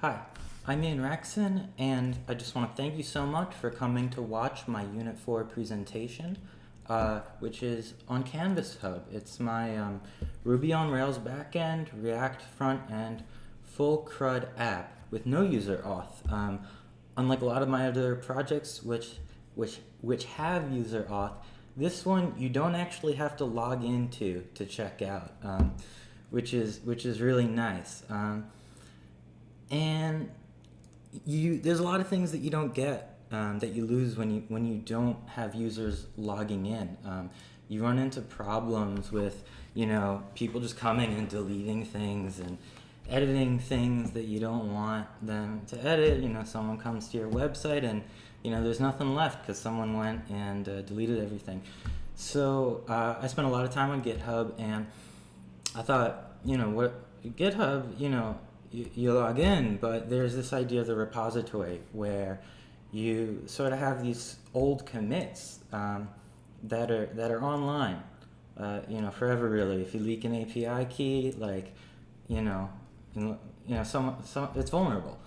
Hi, I'm Rackson, and I just want to thank you so much for coming to watch my Unit 4 presentation, which is on CanvasHub. It's my Ruby on Rails backend, React front end, full CRUD app with no user auth. Unlike a lot of my other projects, which have user auth, this one you don't actually have to log into to check out, which is really nice. And there's a lot of things that you don't get, that you lose when you don't have users logging in. You run into problems with people just coming and deleting things and editing things that you don't want them to edit. Someone comes to your website and there's nothing left because someone went and deleted everything. So I spent a lot of time on GitHub, and I thought, what GitHub, you log in, but there's this idea of the repository where you sort of have these old commits that are online, forever really. If you leak an API key, like, some it's vulnerable.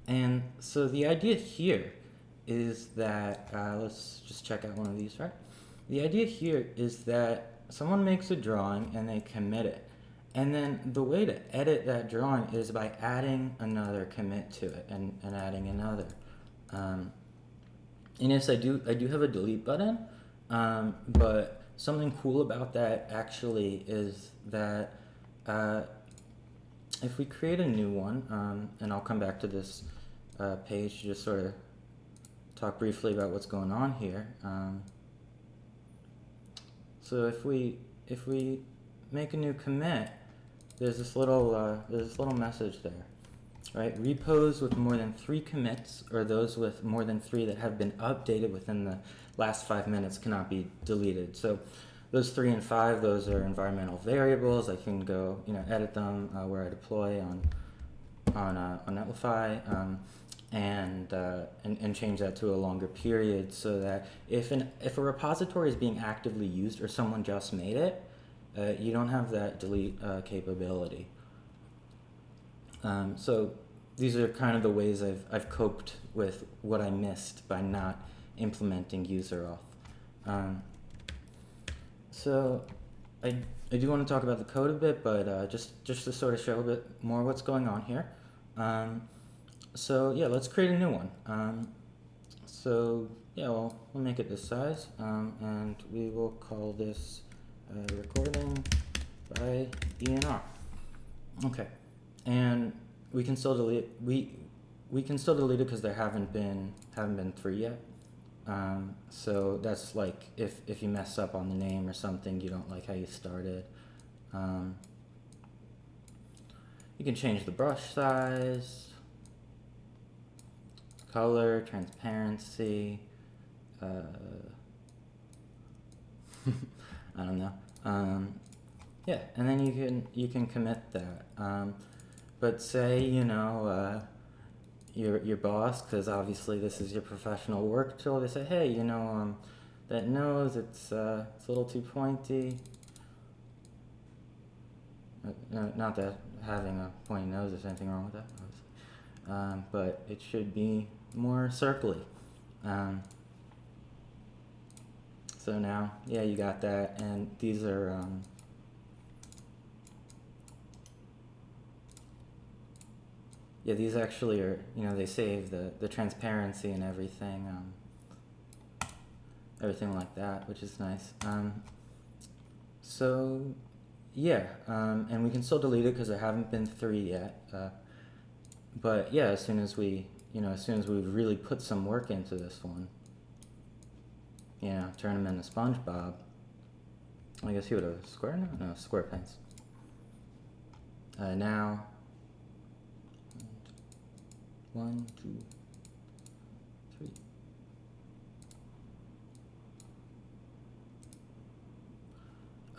And so the idea here is that let's just check out one of these, right? The idea here is that someone makes a drawing and they commit it. And then the way to edit that drawing is by adding another commit to it and adding another. And yes, I do have a delete button, but something cool about that actually is that if we create a new one, and I'll come back to this page to just sort of talk briefly about what's going on here. So if we make a new commit, there's this little message there, right? Repos with more than 3 commits, or those with more than 3 that have been updated within the last 5 minutes, cannot be deleted. So those 3 and 5, those are environmental variables. I can go edit them where I deploy on Netlify, and change that to a longer period, so that if a repository is being actively used or someone just made it, you don't have that delete capability. So these are kind of the ways I've coped with what I missed by not implementing user auth. So I do want to talk about the code a bit, but just to sort of show a bit more what's going on here. So yeah, let's create a new one. So yeah, we'll make it this size, and we will call this recording by ENR. Okay, and we can still delete we can still delete it because there haven't been 3 yet. So that's like if you mess up on the name or something, you don't like how you started. You can change the brush size, color, transparency. I don't know. Yeah, and then you can commit that. But say your boss, because obviously this is your professional work tool. They say, hey, that nose, it's a little too pointy. Not that having a pointy nose, there's anything wrong with that, obviously. But it should be more circly. So now, yeah, you got that, and these are yeah, these actually are, they save the transparency and everything, everything like that, which is nice. So yeah, and we can still delete it because there haven't been 3 yet. But yeah, as soon as we really put some work into this one, turn them into SpongeBob. I guess he would have square now? No, SquarePants. Now, 1, 2, 3.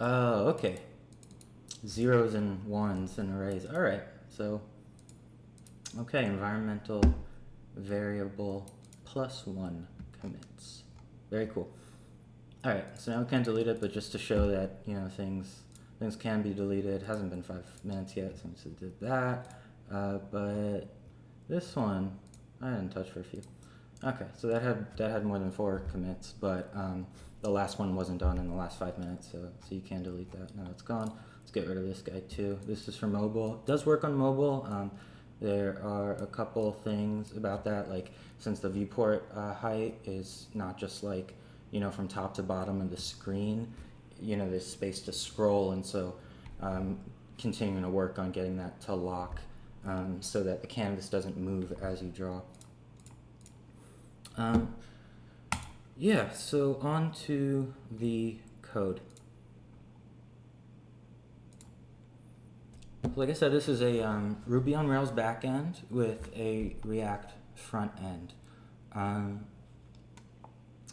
Oh, okay. 0s and 1s and arrays. All right. So, okay, environmental variable +1 commits. Very cool. All right, so now we can't delete it, but just to show that things can be deleted. It hasn't been 5 minutes yet since it did that. but this one I didn't touch for a few. Okay, so that had more than 4 commits, but the last one wasn't done in the last 5 minutes, so you can delete that. Now it's gone. Let's get rid of this guy too. This is for mobile. It does work on mobile. There are a couple things about that, like since the viewport height is not just like, from top to bottom of the screen, there's space to scroll, and so continuing to work on getting that to lock so that the canvas doesn't move as you draw. Yeah, so on to the code. Like I said, this is a Ruby on Rails backend with a React front end.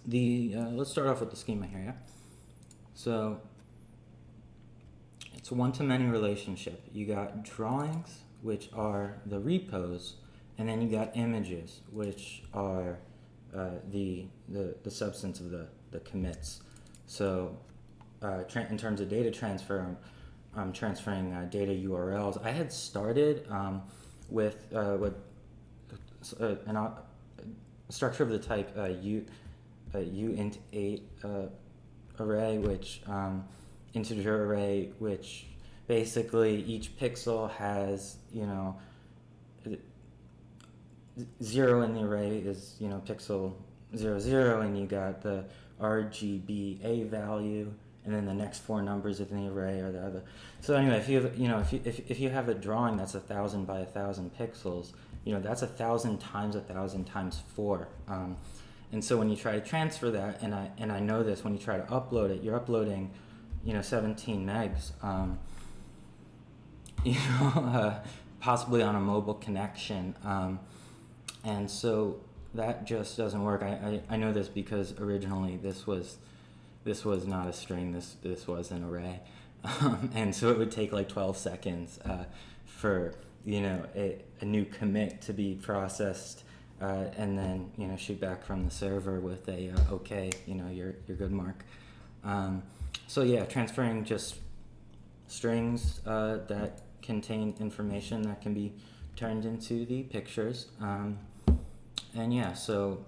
Let's start off with the schema here, yeah? So it's a one-to-many relationship. You got drawings, which are the repos, and then you got images, which are the substance of the commits. So in terms of data transfer, I'm transferring data URLs. I had started with a structure of the type uint8 array, which integer array, which basically each pixel has 0 in the array is pixel 0, 0, and you got the RGBA value, and then the next 4 numbers in the array are the other. So anyway, if you have a drawing that's 1,000 by 1,000 pixels, that's 1,000 times 1,000 times 4. And so when you try to transfer that, and I know this, when you try to upload it, you're uploading 17 megs, possibly on a mobile connection, and so that just doesn't work. I know this because originally this was not a string, this was an array, and so it would take like 12 seconds for a new commit to be processed, and then shoot back from the server with a okay, your good mark. So yeah, transferring just strings that contain information that can be turned into the pictures, and yeah, so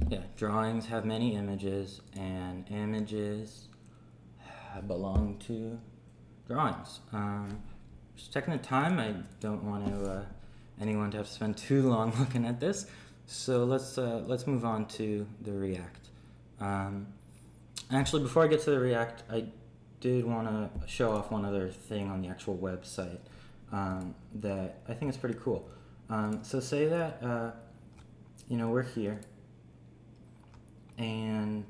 yeah, drawings have many images, and images belong to drawings. Just taking the time, I don't want anyone to have to spend too long looking at this, so let's move on to the React. Actually, before I get to the React, I did want to show off one other thing on the actual website that I think is pretty cool. So say that we're here, and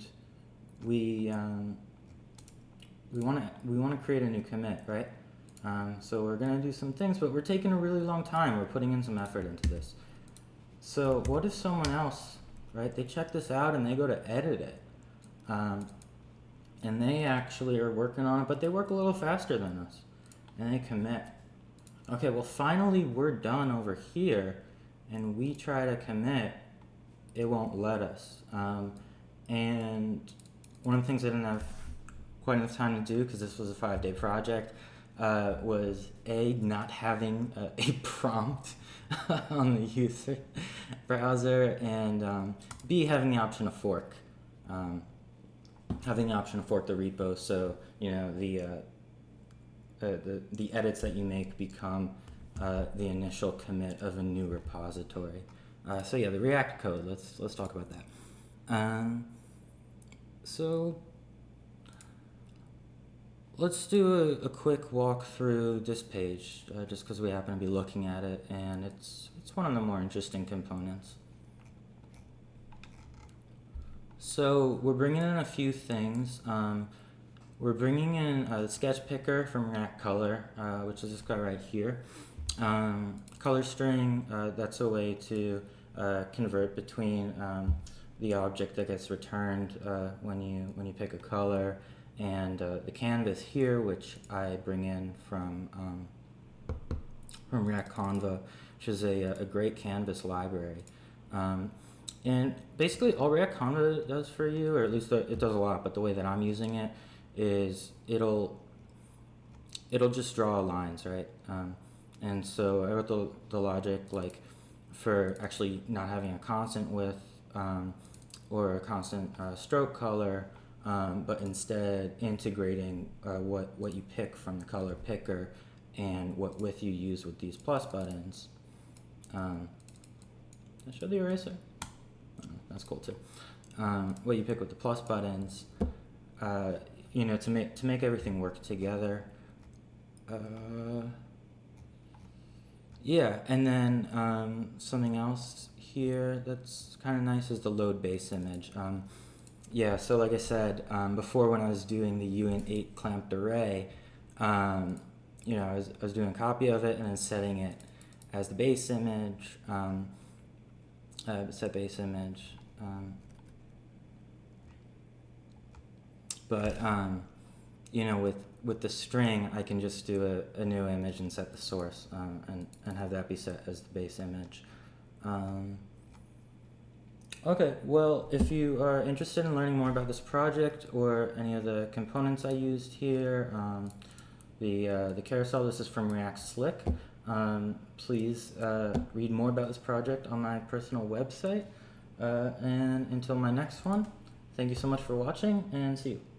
we want to create a new commit, right? So we're gonna do some things, but we're taking a really long time. We're putting in some effort into this. So what if someone else, right? They check this out and they go to edit it, and they actually are working on it, but they work a little faster than us, and they commit. Okay, well finally we're done over here, and we try to commit, it won't let us. And one of the things I didn't have quite enough time to do, because this was a 5-day project, was not having a prompt on the user browser, and B, having the option to fork. Having the option to fork the repo, so the edits that you make become the initial commit of a new repository. So yeah, the React code. Let's talk about that. So let's do a quick walk through this page, just because we happen to be looking at it, and it's one of the more interesting components. So we're bringing in a few things. We're bringing in the sketch picker from React Color, which is this guy right here. Color string, that's a way to convert between the object that gets returned when you pick a color, and the canvas here, which I bring in from React Conva, which is a great canvas library. And basically all React Conva does for you, or at least it does a lot, but the way that I'm using it is it'll it'll just draw lines, right? And so I wrote the logic like for actually not having a constant width or a constant stroke color, but instead integrating what you pick from the color picker and what width you use with these plus buttons. Can I show the eraser? That's cool too. What you pick with the plus buttons, you know, to make everything work together. Yeah, and then something else here that's kind of nice is the load base image. Yeah, so like I said before, when I was doing the uint8 clamped array, you know, I was doing a copy of it and then setting it as the base image, set base image. But you know, with the string, I can just do a new image and set the source, and have that be set as the base image. Okay, well, if you are interested in learning more about this project or any of the components I used here, the carousel, this is from React Slick. Please read more about this project on my personal website. And until my next one, thank you so much for watching, and see you.